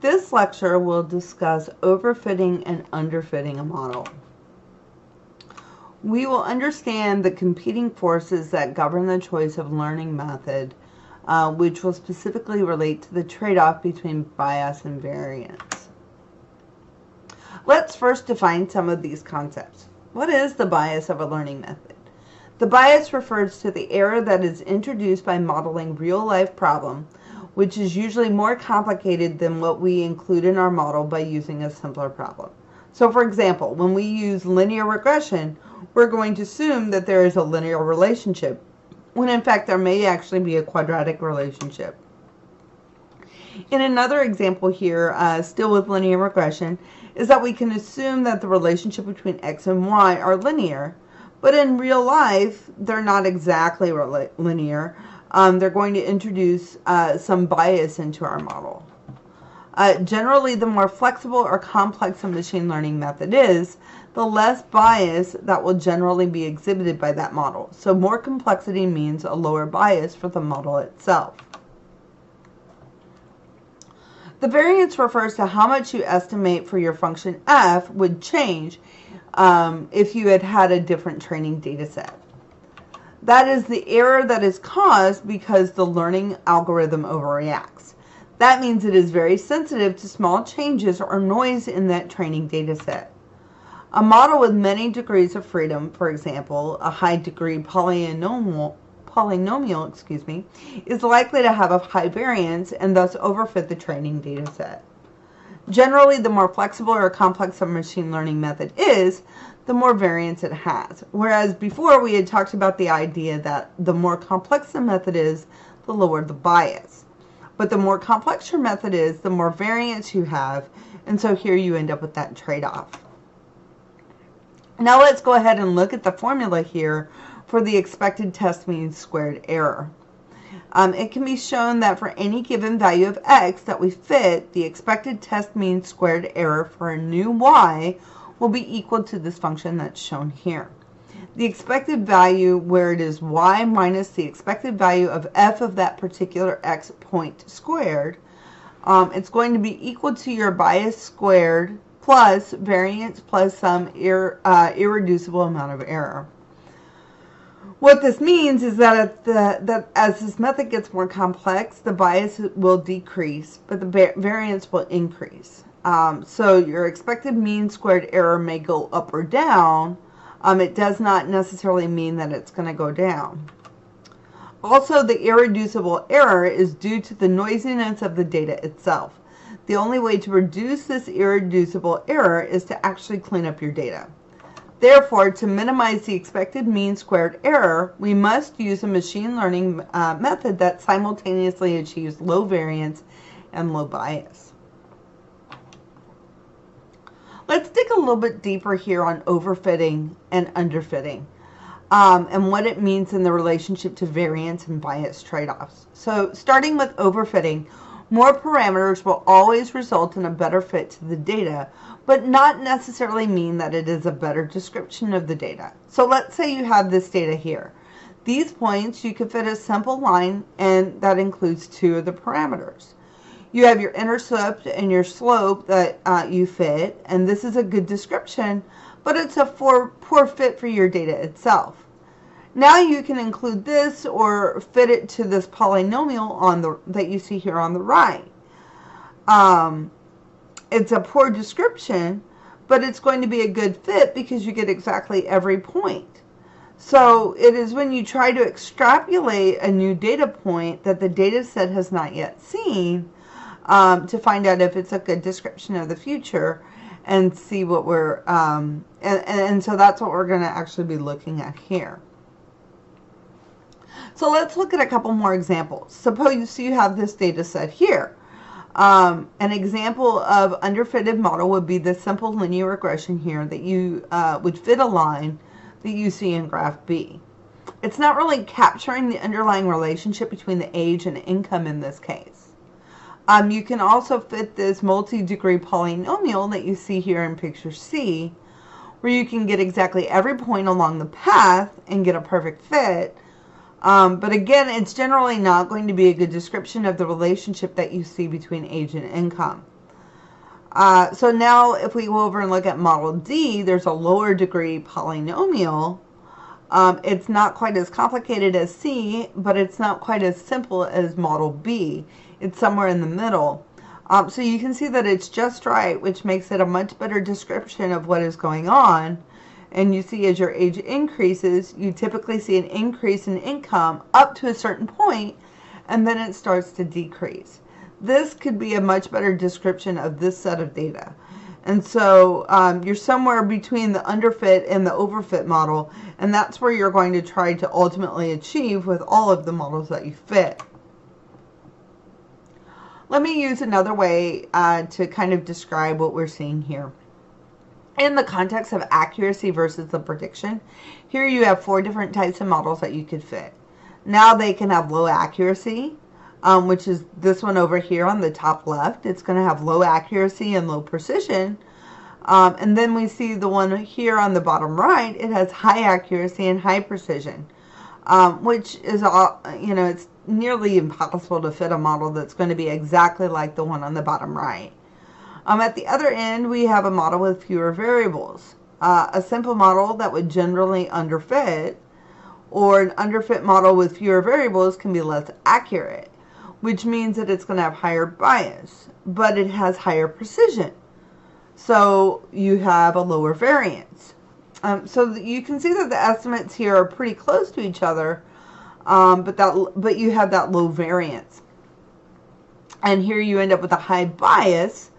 This lecture will discuss overfitting and underfitting a model. We will understand the competing forces that govern the choice of learning method, which will specifically relate to the trade-off between bias and variance. Let's first define some of these concepts. What is the bias of a learning method? The bias refers to the error that is introduced by modeling real-life problem, which is usually more complicated than what we include in our model by using a simpler problem. So for example, when we use linear regression, we're going to assume that there is a linear relationship, when in fact there may actually be a quadratic relationship. In another example here, still with linear regression, is that we can assume that the relationship between x and y are linear, but in real life, they're not exactly linear. They're going to introduce some bias into our model. Generally, the more flexible or complex a machine learning method is, the less bias that will generally be exhibited by that model. So more complexity means a lower bias for the model itself. The variance refers to how much you estimate for your function f would change if you had had a different training data set. That is the error that is caused because the learning algorithm overreacts. That means it is very sensitive to small changes or noise in that training data set. A model with many degrees of freedom, for example, a high degree polynomial, is likely to have a high variance and thus overfit the training data set. Generally, the more flexible or complex a machine learning method is, the more variance it has. Whereas before we had talked about the idea that the more complex the method is, the lower the bias. But the more complex your method is, the more variance you have, and so here you end up with that trade-off. Now let's go ahead and look at the formula here for the expected test mean squared error. It can be shown that for any given value of x that we fit, the expected test mean squared error for a new y will be equal to this function that's shown here. The expected value, where it is y minus the expected value of f of that particular x point squared, it's going to be equal to your bias squared plus variance plus some irreducible amount of error. What this means is that, as this method gets more complex, the bias will decrease, but the variance will increase. So your expected mean squared error may go up or down. It does not necessarily mean that it's going to go down. Also, the irreducible error is due to the noisiness of the data itself. The only way to reduce this irreducible error is to actually clean up your data. Therefore, to minimize the expected mean squared error, we must use a machine learning method that simultaneously achieves low variance and low bias. Let's dig a little bit deeper here on overfitting and underfitting and what it means in the relationship to variance and bias trade-offs. So starting with overfitting, more parameters will always result in a better fit to the data, but not necessarily mean that it is a better description of the data. So let's say you have this data here. These points, you could fit a simple line, and that includes two of the parameters. You have your intercept and your slope that you fit, and this is a good description, but it's a poor fit for your data itself. Now you can include this or fit it to this polynomial that you see here on the right. It's a poor description, but it's going to be a good fit because you get exactly every point. So it is when you try to extrapolate a new data point that the data set has not yet seen to find out if it's a good description of the future and see what we're, and so that's what we're going to actually be looking at here. So let's look at a couple more examples. Suppose you have this data set here. An example of underfitted model would be the simple linear regression here that you would fit a line that you see in graph B. It's not really capturing the underlying relationship between the age and income in this case. You can also fit this multi-degree polynomial that you see here in picture C, where you can get exactly every point along the path and get a perfect fit. But again, it's generally not going to be a good description of the relationship that you see between age and income. So now if we go over and look at model D, there's a lower degree polynomial. It's not quite as complicated as C, but it's not quite as simple as model B. It's somewhere in the middle. So you can see that it's just right, which makes it a much better description of what is going on. And you see as your age increases, you typically see an increase in income up to a certain point, and then it starts to decrease. This could be a much better description of this set of data. And so you're somewhere between the underfit and the overfit model, and that's where you're going to try to ultimately achieve with all of the models that you fit. Let me use another way to kind of describe what we're seeing here. In the context of accuracy versus the prediction, here you have 4 different types of models that you could fit. Now they can have low accuracy, which is this one over here on the top left. It's going to have low accuracy and low precision. And then we see the one here on the bottom right. It has high accuracy and high precision, which is, it's nearly impossible to fit a model that's going to be exactly like the one on the bottom right. At the other end, we have a model with fewer variables. A simple model that would generally underfit, or an underfit model with fewer variables can be less accurate, which means that it's going to have higher bias, but it has higher precision. So you have a lower variance. So you can see that the estimates here are pretty close to each other, but you have that low variance. And here you end up with a high bias,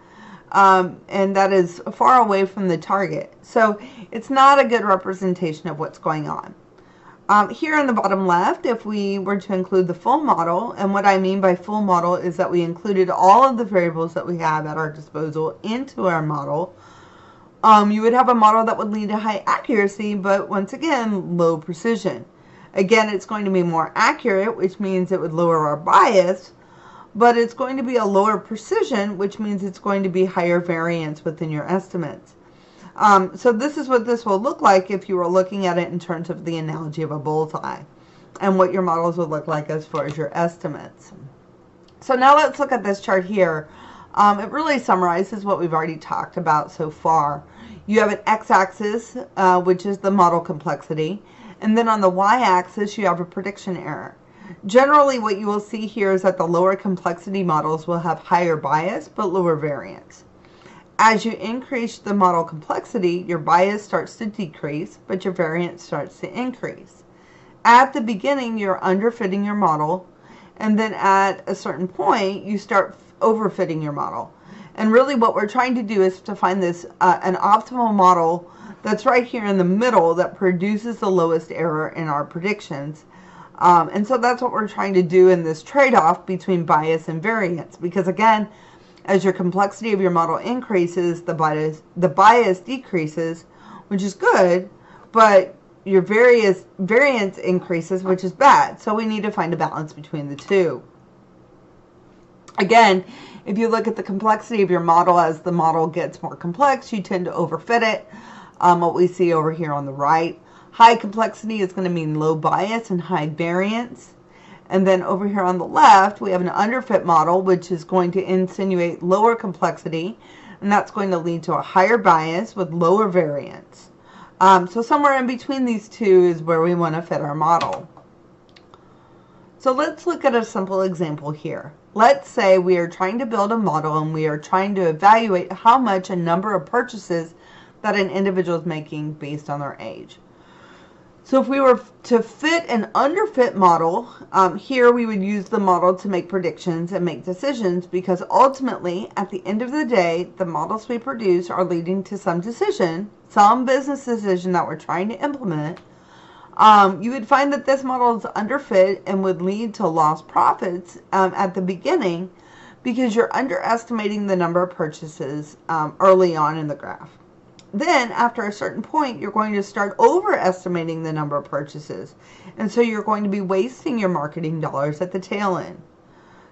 and that is far away from the target. So it's not a good representation of what's going on. Here on the bottom left, if we were to include the full model, and what I mean by full model is that we included all of the variables that we have at our disposal into our model, you would have a model that would lead to high accuracy, but once again, low precision. Again, it's going to be more accurate, which means it would lower our bias, but it's going to be a lower precision, which means it's going to be higher variance within your estimates. So this is what this will look like if you were looking at it in terms of the analogy of a bullseye, and what your models would look like as far as your estimates. So now let's look at this chart here. It really summarizes what we've already talked about so far. You have an x-axis, which is the model complexity, and then on the y-axis you have a prediction error. Generally, what you will see here is that the lower complexity models will have higher bias but lower variance. As you increase the model complexity, your bias starts to decrease, but your variance starts to increase. At the beginning, you're underfitting your model, and then at a certain point, you start overfitting your model. And really what we're trying to do is to find this an optimal model that's right here in the middle that produces the lowest error in our predictions. And so that's what we're trying to do in this trade-off between bias and variance, because again, as your complexity of your model increases, the bias decreases, which is good, but your variance increases, which is bad. So we need to find a balance between the two. Again, if you look at the complexity of your model, as the model gets more complex, you tend to overfit it. What we see over here on the right, high complexity is going to mean low bias and high variance. And then over here on the left, we have an underfit model, which is going to insinuate lower complexity, and that's going to lead to a higher bias with lower variance. So somewhere in between these two is where we want to fit our model. So let's look at a simple example here. Let's say we are trying to build a model and we are trying to evaluate how much a number of purchases that an individual is making based on their age. So if we were to fit an underfit model, here we would use the model to make predictions and make decisions, because ultimately, at the end of the day, the models we produce are leading to some decision, some business decision that we're trying to implement. You would find that this model is underfit and would lead to lost profits at the beginning, because you're underestimating the number of purchases early on in the graph. Then, after a certain point, you're going to start overestimating the number of purchases. And so you're going to be wasting your marketing dollars at the tail end.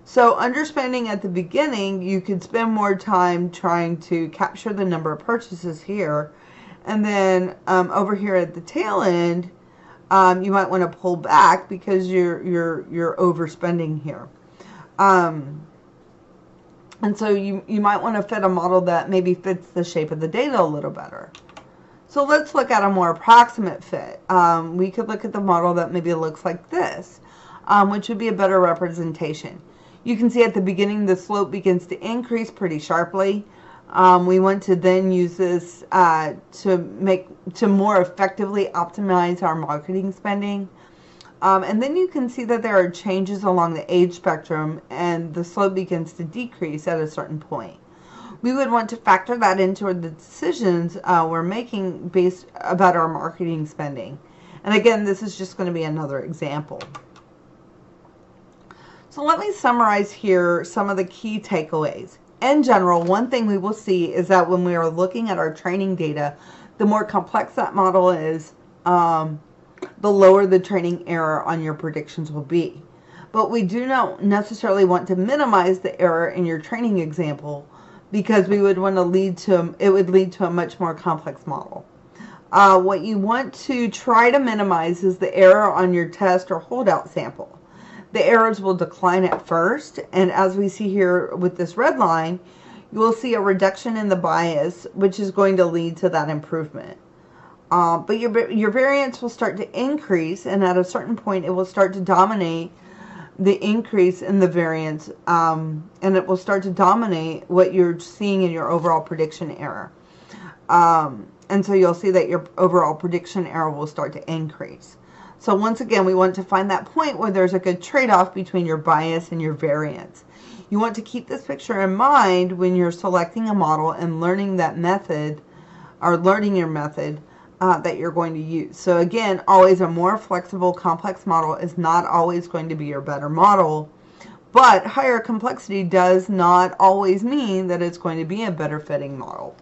So understanding at the beginning, you could spend more time trying to capture the number of purchases here. And then over here at the tail end, you might want to pull back because you're overspending here. And so you might want to fit a model that maybe fits the shape of the data a little better. So let's look at a more approximate fit. We could look at the model that maybe looks like this, which would be a better representation. You can see at the beginning the slope begins to increase pretty sharply. We want to then use this to more effectively optimize our marketing spending. And then you can see that there are changes along the age spectrum and the slope begins to decrease at a certain point. We would want to factor that into the decisions we're making based about our marketing spending. And again, this is just going to be another example. So let me summarize here some of the key takeaways. In general, one thing we will see is that when we are looking at our training data, the more complex that model is, the lower the training error on your predictions will be. But we do not necessarily want to minimize the error in your training example, because we would want to it would lead to a much more complex model. What you want to try to minimize is the error on your test or holdout sample. The errors will decline at first, and as we see here with this red line, you will see a reduction in the bias, which is going to lead to that improvement. But your variance will start to increase, and at a certain point it will start to dominate the increase in the variance, and it will start to dominate what you're seeing in your overall prediction error. And so you'll see that your overall prediction error will start to increase. So once again, we want to find that point where there's a good trade-off between your bias and your variance. You want to keep this picture in mind when you're selecting a model and learning that method, or learning your method that you're going to use. So again, always a more flexible, complex model is not always going to be your better model, but higher complexity does not always mean that it's going to be a better fitting model.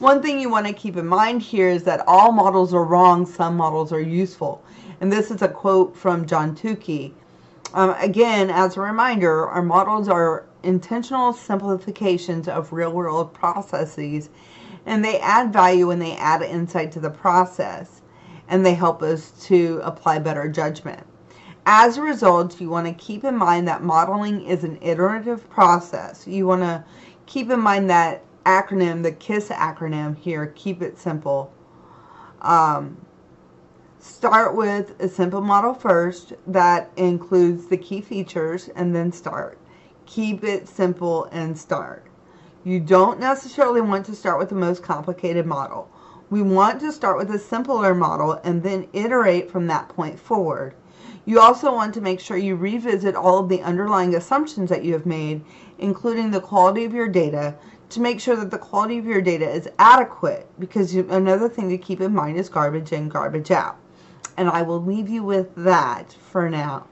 One thing you want to keep in mind here is that all models are wrong, some models are useful. And this is a quote from John Tukey. Again, as a reminder, our models are intentional simplifications of real-world processes, and they add value and they add insight to the process, and they help us to apply better judgment. As a result, you want to keep in mind that modeling is an iterative process. You want to keep in mind that acronym, the KISS acronym here, keep it simple. Start with a simple model first that includes the key features, and then start. Keep it simple and start. You don't necessarily want to start with the most complicated model. We want to start with a simpler model and then iterate from that point forward. You also want to make sure you revisit all of the underlying assumptions that you have made, including the quality of your data, to make sure that the quality of your data is adequate, because another thing to keep in mind is garbage in, garbage out. And I will leave you with that for now.